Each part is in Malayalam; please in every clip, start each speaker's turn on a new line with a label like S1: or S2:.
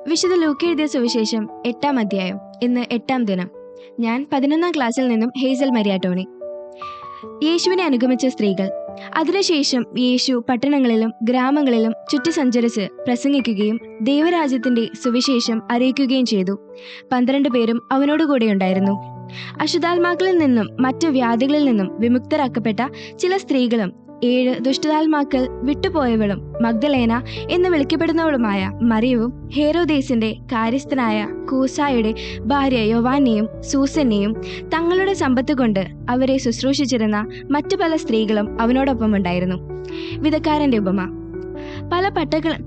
S1: വിശുദ്ധ ലൂക്ക എഴുതിയ സുവിശേഷം 8-ാം അധ്യായം. ഇന്ന് 8-ാം ദിനം. ഞാൻ 11-ാം ക്ലാസ്സിൽ നിന്നും ഹേസൽ മരിയ ടോണി. യേശുവിനെ അനുഗമിച്ച സ്ത്രീകൾ. അതിനുശേഷം യേശു പട്ടണങ്ങളിലും ഗ്രാമങ്ങളിലും ചുറ്റി സഞ്ചരിച്ച് പ്രസംഗിക്കുകയും ദൈവരാജ്യത്തിന്റെ സുവിശേഷം അറിയിക്കുകയും ചെയ്തു. 12 പേരും അവനോടുകൂടെ ഉണ്ടായിരുന്നു. അശുദ്ധാത്മാക്കളിൽ നിന്നും മറ്റു വ്യാധികളിൽ നിന്നും വിമുക്തരാക്കപ്പെട്ട ചില സ്ത്രീകളും 7 ദുഷ്ടാത്മാക്കൾ വിട്ടുപോയവളും മഗ്ദലേന എന്ന് വിളിക്കപ്പെടുന്നവളുമായ മറിയവും ഹേരോദേസിന്റെ കാര്യസ്ഥനായ കൂസായുടെ ഭാര്യ യോവാനെയും സൂസന്നെയും തങ്ങളുടെ സമ്പത്ത് കൊണ്ട് അവരെ ശുശ്രൂഷിച്ചിരുന്ന മറ്റു പല സ്ത്രീകളും അവനോടൊപ്പം ഉണ്ടായിരുന്നു. വിധക്കാരന്റെ ഉപമ. പല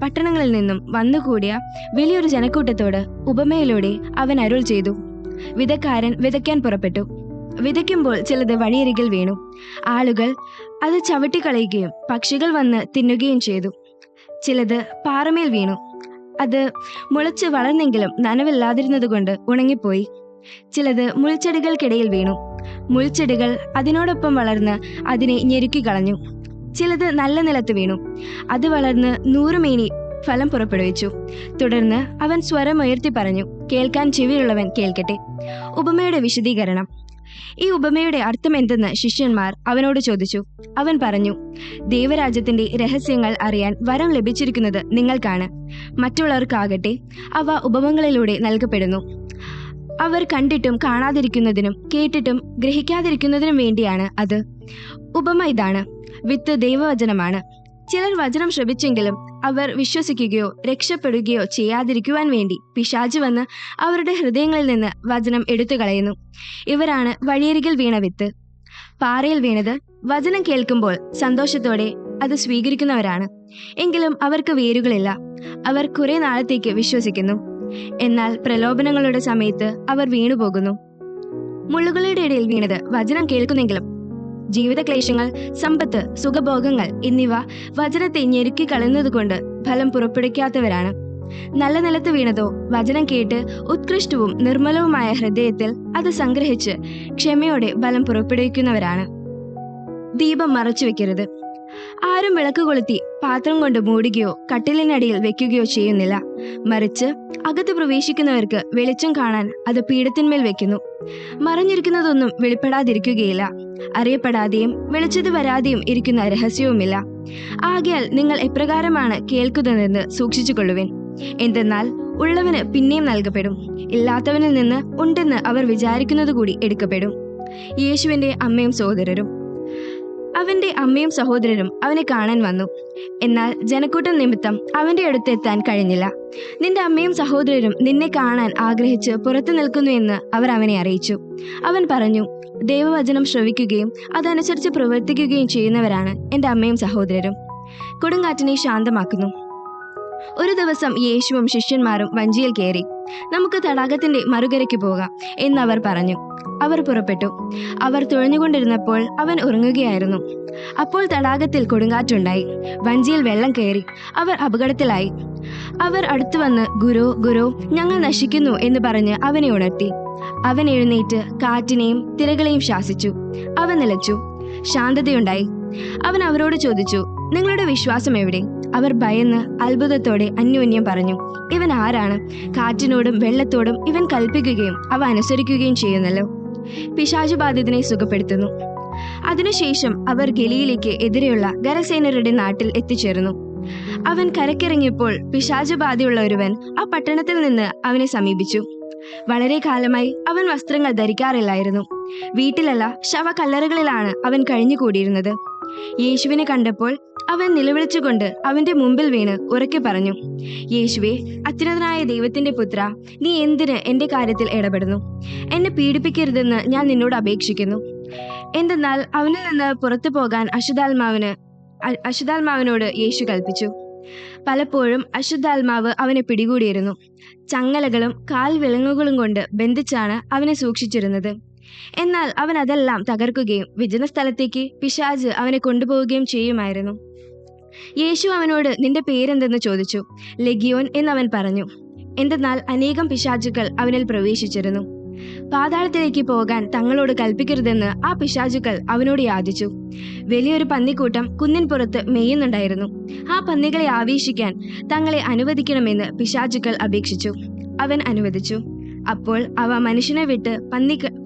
S1: പട്ടണങ്ങളിൽ നിന്നും വന്നുകൂടിയ വലിയൊരു ജനക്കൂട്ടത്തോട് ഉപമയിലൂടെ അവൻ അരുൾ ചെയ്തു. വിധക്കാരൻ വിതയ്ക്കാൻ പുറപ്പെട്ടു. വിതയ്ക്കുമ്പോൾ ചിലത് വഴിയരികിൽ വീണു. ആളുകൾ അത് ചവിട്ടിക്കളയുകയും പക്ഷികൾ വന്ന് തിന്നുകയും ചെയ്തു. ചിലത് പാറമേൽ വീണു. അത് മുളച്ച് വളർന്നെങ്കിലും നനവില്ലാതിരുന്നതുകൊണ്ട് ഉണങ്ങിപ്പോയി. ചിലത് മുൾച്ചെടികൾക്കിടയിൽ വീണു. മുൾച്ചെടികൾ അതിനോടൊപ്പം വളർന്ന് അതിനെ ഞെരുക്കിക്കളഞ്ഞു. ചിലത് നല്ല നിലത്ത് വീണു. അത് വളർന്ന് 100 മേനി ഫലം പുറപ്പെടുവിച്ചു. തുടർന്ന് അവൻ സ്വരമുയർത്തി പറഞ്ഞു, കേൾക്കാൻ ചെവിയുള്ളവൻ കേൾക്കട്ടെ. ഉപമയുടെ വിശദീകരണം. ഈ ഉപമയുടെ അർത്ഥം എന്തെന്ന് ശിഷ്യന്മാർ അവനോട് ചോദിച്ചു. അവൻ പറഞ്ഞു, ദൈവരാജ്യത്തിന്റെ രഹസ്യങ്ങൾ അറിയാൻ വരം ലഭിച്ചിരിക്കുന്നത് നിങ്ങൾക്കാണ്. മറ്റുള്ളവർക്കാകട്ടെ അവ ഉപമകളിലൂടെ നൽകപ്പെടുന്നു. അവർ കണ്ടിട്ടും കാണാതിരിക്കുന്നതിനും കേട്ടിട്ടും ഗ്രഹിക്കാതിരിക്കുന്നതിനും വേണ്ടിയാണ് അത്. ഉപമ ഇതാണ്: വിത്ത് ദൈവവചനമാണ്. ചിലർ വചനം ശ്രവിച്ചെങ്കിലും അവർ വിശ്വസിക്കുകയോ രക്ഷപ്പെടുകയോ ചെയ്യാതിരിക്കുവാൻ വേണ്ടി പിശാച് വന്ന് അവരുടെ ഹൃദയങ്ങളിൽ നിന്ന് വചനം എടുത്തു കളയുന്നു. ഇവരാണ് വഴിയരികിൽ വീണ വിത്ത്. പാറയിൽ വീണത് വചനം കേൾക്കുമ്പോൾ സന്തോഷത്തോടെ അത് സ്വീകരിക്കുന്നവരാണ്. എങ്കിലും അവർക്ക് വേരുകളില്ല. അവർ കുറെ നാളത്തേക്ക് വിശ്വസിക്കുന്നു. എന്നാൽ പ്രലോഭനങ്ങളുടെ സമയത്ത് അവർ വീണുപോകുന്നു. മുള്ളുകളുടെ ഇടയിൽ വീണത് വചനം കേൾക്കുന്നെങ്കിലും ജീവിതക്ലേശങ്ങൾ, സമ്പത്ത്, സുഖഭോഗങ്ങൾ എന്നിവ വചനത്തെ ഞെരുക്കി കളയുന്നതുകൊണ്ട് ഫലം പുറപ്പെടുവിക്കാത്തവരാണ്. നല്ല നിലത്ത് വീണതോ വചനം കേട്ട് ഉത്കൃഷ്ടവും നിർമ്മലവുമായ ഹൃദയത്തിൽ അത് സംഗ്രഹിച്ച് ക്ഷമയോടെ ഫലം പുറപ്പെടുവിക്കുന്നവരാണ്. ദീപം മറച്ചു വെക്കരുത്. ആരും വിളക്ക് കൊളുത്തി പാത്രം കൊണ്ട് മൂടുകയോ കട്ടിലിനടിയിൽ വെക്കുകയോ ചെയ്യുന്നില്ല. മറിച്ച് അകത്ത് പ്രവേശിക്കുന്നവർക്ക് വെളിച്ചം കാണാൻ അത് പീഠത്തിന്മേൽ വെക്കുന്നു. മറഞ്ഞിരിക്കുന്നതൊന്നും വെളിപ്പെടാതിരിക്കുകയില്ല. അറിയപ്പെടാതെയും വെളിച്ചത് വരാതെയും ഇരിക്കുന്ന രഹസ്യവുമില്ല. ആകയാൽ നിങ്ങൾ എപ്രകാരമാണ് കേൾക്കുന്നതെന്ന് സൂക്ഷിച്ചുകൊള്ളുവിൻ. എന്തെന്നാൽ ഉള്ളവന് പിന്നെയും നൽകപ്പെടും, ഇല്ലാത്തവനിൽ നിന്ന് ഉണ്ടെന്ന് അവർ വിചാരിക്കുന്നത് കൂടി എടുക്കപ്പെടും. യേശുവിന്റെ അമ്മയും സഹോദരരും. അവന്റെ അമ്മയും സഹോദരരും അവനെ കാണാൻ വന്നു. എന്നാൽ ജനക്കൂട്ടം നിമിത്തം അവന്റെ അടുത്ത് എത്താൻ കഴിഞ്ഞില്ല. നിന്റെ അമ്മയും സഹോദരരും നിന്നെ കാണാൻ ആഗ്രഹിച്ച് പുറത്തു നിൽക്കുന്നു എന്ന് അവർ അവനെ അറിയിച്ചു. അവൻ പറഞ്ഞു, ദൈവവചനം ശ്രവിക്കുകയും അതനുസരിച്ച് പ്രവർത്തിക്കുകയും ചെയ്യുന്നവരാണ് എൻ്റെ അമ്മയും സഹോദരരും. കൊടുങ്കാറ്റിനെ ശാന്തമാക്കുന്നു. ഒരു ദിവസം യേശുവും ശിഷ്യന്മാരും വഞ്ചിയിൽ കയറി, നമുക്ക് തടാകത്തിന്റെ മറുകരയ്ക്ക് പോകാം എന്നവർ പറഞ്ഞു. അവർ പുറപ്പെട്ടു. അവർ തുഴഞ്ഞുകൊണ്ടിരുന്നപ്പോൾ അവൻ ഉറങ്ങുകയായിരുന്നു. അപ്പോൾ തടാകത്തിൽ കൊടുങ്കാറ്റുണ്ടായി. വഞ്ചിയിൽ വെള്ളം കയറി. അവർ അപകടത്തിലായി. അവർ അടുത്തു വന്ന്, ഗുരു, ഗുരു, ഞങ്ങൾ നശിക്കുന്നു എന്ന് പറഞ്ഞ് അവനെ ഉണർത്തി. അവൻ എഴുന്നേറ്റ് കാറ്റിനെയും തിരകളെയും ശാസിച്ചു. അവ നിലച്ചു. ശാന്തതയുണ്ടായി. അവൻ അവരോട് ചോദിച്ചു, നിങ്ങളുടെ വിശ്വാസം എവിടെ? അവർ ഭയന്ന് അത്ഭുതത്തോടെ അന്യോന്യം പറഞ്ഞു, ഇവൻ ആരാണ്? കാറ്റിനോടും വെള്ളത്തോടും ഇവൻ കൽപ്പിക്കുകയും അവ അനുസരിക്കുകയും ചെയ്യുന്നല്ലോ. പിശാചുബാധിതനെ സുഖപ്പെടുത്തുന്നു. അതിനുശേഷം അവർ ഗലീലയ്ക്ക് എതിരെയുള്ള ഗരസേനരുടെ നാട്ടിൽ എത്തിച്ചേർന്നു. അവൻ കരക്കിറങ്ങിയപ്പോൾ പിശാചുബാധയുള്ള ഒരുവൻ ആ പട്ടണത്തിൽ നിന്ന് അവനെ സമീപിച്ചു. വളരെ കാലമായി അവൻ വസ്ത്രങ്ങൾ ധരിക്കാറില്ലായിരുന്നു. വീട്ടിലല്ല, ശവക്കല്ലറുകളിലാണ് അവൻ കഴിഞ്ഞുകൂടിയിരുന്നത്. യേശുവിനെ കണ്ടപ്പോൾ അവൻ നിലവിളിച്ചുകൊണ്ട് അവന്റെ മുമ്പിൽ വീണ് ഉറക്കെ പറഞ്ഞു, യേശുവേ, അത്യുന്നതനായ ദൈവത്തിന്റെ പുത്ര, നീ എന്തിന് എന്റെ കാര്യത്തിൽ ഇടപെടുന്നു? എന്നെ പീഡിപ്പിക്കരുതെന്ന് ഞാൻ നിന്നോട് അപേക്ഷിക്കുന്നു. എന്തെന്നാൽ അവനിൽ നിന്ന് പുറത്തു പോകാൻ അശുദ്ധാത്മാവിനോട് യേശു കൽപ്പിച്ചു. പലപ്പോഴും അശുദ്ധാത്മാവ് അവനെ പിടികൂടിയിരുന്നു. ചങ്ങലകളും കാൽ വിലങ്ങുകളും കൊണ്ട് ബന്ധിച്ചാണ് അവനെ സൂക്ഷിച്ചിരുന്നത്. എന്നാൽ അവൻ അതെല്ലാം തകർക്കുകയും വിജന സ്ഥലത്തേക്ക് പിശാച് അവനെ കൊണ്ടുപോവുകയും ചെയ്യുമായിരുന്നു. യേശു അവനോട്, നിന്റെ പേരെന്തെന്ന് ചോദിച്ചു. ലെഗിയോൻ എന്നവൻ പറഞ്ഞു. എന്തെന്നാൽ അനേകം പിശാചുക്കൾ അവനിൽ പ്രവേശിച്ചിരുന്നു. പാതാളത്തിലേക്ക് പോകാൻ തങ്ങളോട് കൽപ്പിക്കരുതെന്ന് ആ പിശാചുക്കൾ അവനോട് യാചിച്ചു. വലിയൊരു പന്നിക്കൂട്ടം കുന്നിൻ പുറത്ത് മേയുന്നുണ്ടായിരുന്നു. ആ പന്നികളെ ആവേശിക്കാൻ തങ്ങളെ അനുവദിക്കണമെന്ന് പിശാചുക്കൾ അപേക്ഷിച്ചു. അവൻ അനുവദിച്ചു. അപ്പോൾ അവ മനുഷ്യനെ വിട്ട്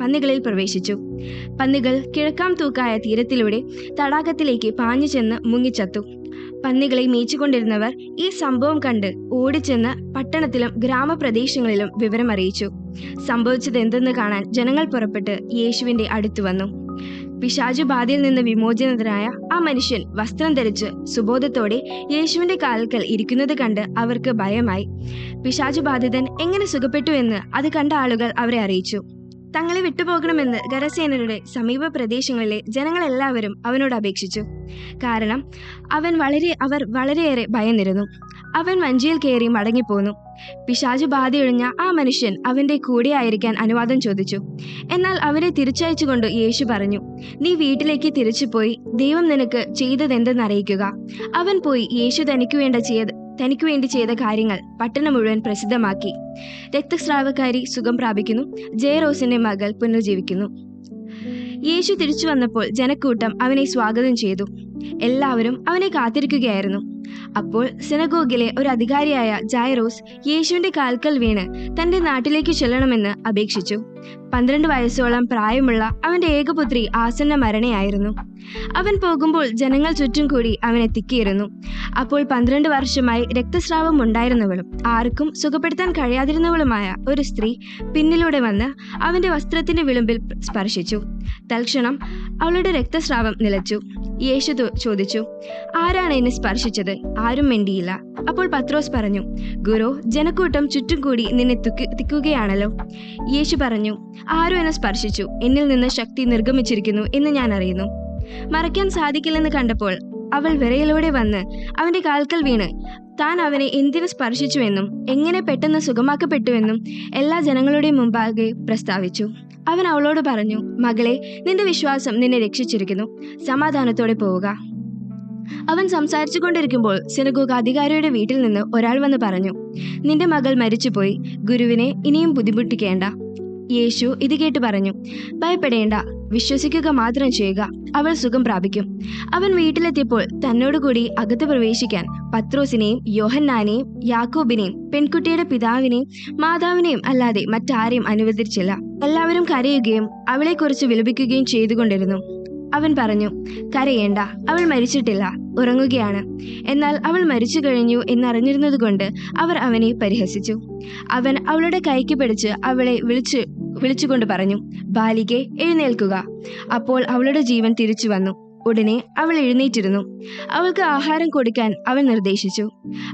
S1: പന്നികളിൽ പ്രവേശിച്ചു. പന്നികൾ കിഴക്കാം തൂക്കായ തീരത്തിലൂടെ തടാകത്തിലേക്ക് പാഞ്ഞു ചെന്ന് മുങ്ങിച്ചത്തു. പന്നികളെ മേയിച്ചുകൊണ്ടിരുന്നവർ ഈ സംഭവം കണ്ട് ഓടിച്ചെന്ന് പട്ടണത്തിലും ഗ്രാമപ്രദേശങ്ങളിലും വിവരമറിയിച്ചു. സംഭവിച്ചത് എന്തെന്ന് കാണാൻ ജനങ്ങൾ പുറപ്പെട്ട് യേശുവിന്റെ അടുത്തു വന്നു. പിശാചു ബാധയിൽ നിന്ന് വിമോചിതനായ ആ മനുഷ്യൻ വസ്ത്രം ധരിച്ച് സുബോധത്തോടെ യേശുവിന്റെ കാൽക്കൽ ഇരിക്കുന്നത് കണ്ട് അവർക്ക് ഭയമായി. പിശാചു ബാധിതൻ എങ്ങനെ സുഖപ്പെട്ടു എന്ന് അത് കണ്ട ആളുകൾ അവരെ അറിയിച്ചു. തങ്ങളെ വിട്ടുപോകണമെന്ന് ഗരസേനരുടെ സമീപ പ്രദേശങ്ങളിലെ ജനങ്ങളെല്ലാവരും അവനോട് അപേക്ഷിച്ചു. കാരണം അവർ വളരെയേറെ ഭയന്നിരുന്നു. അവൻ വഞ്ചിയിൽ കയറി മടങ്ങിപ്പോന്നു. പിശാചു ബാധയൊഴിഞ്ഞ ആ മനുഷ്യൻ അവന്റെ കൂടെ ആയിരിക്കാൻ അനുവാദം ചോദിച്ചു. എന്നാൽ അവനെ തിരിച്ചയച്ചുകൊണ്ട് യേശു പറഞ്ഞു, നീ വീട്ടിലേക്ക് തിരിച്ചുപോയി ദൈവം നിനക്ക് ചെയ്തതെന്തെന്നറിയിക്കുക. അവൻ പോയി യേശു തനിക്കു വേണ്ടി ചെയ്ത കാര്യങ്ങൾ പട്ടണം മുഴുവൻ പ്രസിദ്ധമാക്കി. രക്തസ്രാവക്കാരി സുഖം പ്രാപിക്കുന്നു, ജയറോസിന്റെ മകൾ പുനർജീവിക്കുന്നു. യേശു തിരിച്ചു വന്നപ്പോൾ ജനക്കൂട്ടം അവനെ സ്വാഗതം ചെയ്തു. എല്ലാവരും അവനെ കാത്തിരിക്കുകയായിരുന്നു. അപ്പോൾ സിനഗോഗിലെ ഒരു അധികാരിയായ ജൈറോസ് യേശുവിന്റെ കാൽക്കൽ വീണ് തന്റെ നാട്ടിലേക്ക് ചെല്ലണമെന്ന് അപേക്ഷിച്ചു. 12 വയസ്സോളം പ്രായമുള്ള അവന്റെ ഏകപുത്രി ആസന്ന മരണയായിരുന്നു. അവൻ പോകുമ്പോൾ ജനങ്ങൾ ചുറ്റും കൂടി അവനെ തിക്കിയിരുന്നു. അപ്പോൾ 12 വർഷമായി രക്തസ്രാവം ഉണ്ടായിരുന്നവളും ആർക്കും സുഖപ്പെടുത്താൻ കഴിയാതിരുന്നവളുമായ ഒരു സ്ത്രീ പിന്നിലൂടെ വന്ന് അവന്റെ വസ്ത്രത്തിന്റെ വിളുമ്പിൽ സ്പർശിച്ചു. തൽക്ഷണം അവളുടെ രക്തസ്രാവം നിലച്ചു. യേശു ചോദിച്ചു, ആരാണ് എന്നെ സ്പർശിച്ചത്? ആരും മിണ്ടിയില്ല. അപ്പോൾ പത്രോസ് പറഞ്ഞു, ഗുരു, ജനക്കൂട്ടം ചുറ്റും കൂടി നിന്നെ തിക്കുകയാണല്ലോ. യേശു പറഞ്ഞു, ആരും എന്നെ സ്പർശിച്ചു, എന്നിൽ നിന്ന് ശക്തി നിർഗമിച്ചിരിക്കുന്നു എന്ന് ഞാൻ അറിയുന്നു. മറയ്ക്കാൻ സാധിക്കില്ലെന്ന് കണ്ടപ്പോൾ അവൾ വിറയലോടെ വന്ന് അവന്റെ കാൽക്കൽ വീണ് താൻ അവനെ എന്തിനു സ്പർശിച്ചുവെന്നും എങ്ങനെ പെട്ടെന്ന് സുഖമാക്കപ്പെട്ടുവെന്നും എല്ലാ ജനങ്ങളുടെയും മുമ്പാകെ പ്രസ്താവിച്ചു. അവൻ അവളോട് പറഞ്ഞു, മകളെ, നിന്റെ വിശ്വാസം നിന്നെ രക്ഷിച്ചിരിക്കുന്നു. സമാധാനത്തോടെ പോവുക. അവൻ സംസാരിച്ചു കൊണ്ടിരിക്കുമ്പോൾ സിനഗോഗ് അധികാരിയുടെ വീട്ടിൽ നിന്ന് ഒരാൾ വന്ന് പറഞ്ഞു, നിന്റെ മകൾ മരിച്ചുപോയി, ഗുരുവിനെ ഇനിയും ബുദ്ധിമുട്ടിക്കേണ്ട. യേശു ഇത് കേട്ട് പറഞ്ഞു, ഭയപ്പെടേണ്ട, വിശ്വസിക്കുക മാത്രം ചെയ്യുക, അവൾ സുഖം പ്രാപിക്കും. അവൻ വീട്ടിലെത്തിയപ്പോൾ തന്നോടുകൂടി അകത്ത് പ്രവേശിക്കാൻ പത്രോസിനെയും യോഹന്നാനെയും യാക്കോബിനെയും പെൺകുട്ടിയുടെ പിതാവിനെയും മാതാവിനെയും അല്ലാതെ മറ്റാരെയും അനുവദിച്ചില്ല. എല്ലാവരും കരയുകയും അവളെക്കുറിച്ച് വിലപിക്കുകയും ചെയ്തുകൊണ്ടിരുന്നു. അവൻ പറഞ്ഞു, കരയേണ്ട, അവൾ മരിച്ചിട്ടില്ല, ഉറങ്ങുകയാണ്. എന്നാൽ അവൾ മരിച്ചു കഴിഞ്ഞു എന്നറിഞ്ഞിരുന്നതുകൊണ്ട് അവർ അവനെ പരിഹസിച്ചു. അവൻ അവളുടെ കൈക്ക് പിടിച്ച് അവളെ വിളിച്ചുകൊണ്ട് പറഞ്ഞു, ബാലികേ, എഴുന്നേൽക്കുക. അപ്പോൾ അവളുടെ ജീവൻ തിരിച്ചു വന്നു. ഉടനെ അവൾ എഴുന്നേറ്റിരുന്നു. അവൾക്ക് ആഹാരം കൊടുക്കാൻ അവൻ നിർദ്ദേശിച്ചു.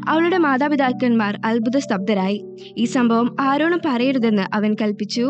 S1: അവളുടെ മാതാപിതാക്കന്മാർ അത്ഭുത സ്തബ്ധരായി. ഈ സംഭവം ആരോടും പറയരുതെന്ന് അവൻ കൽപ്പിച്ചു.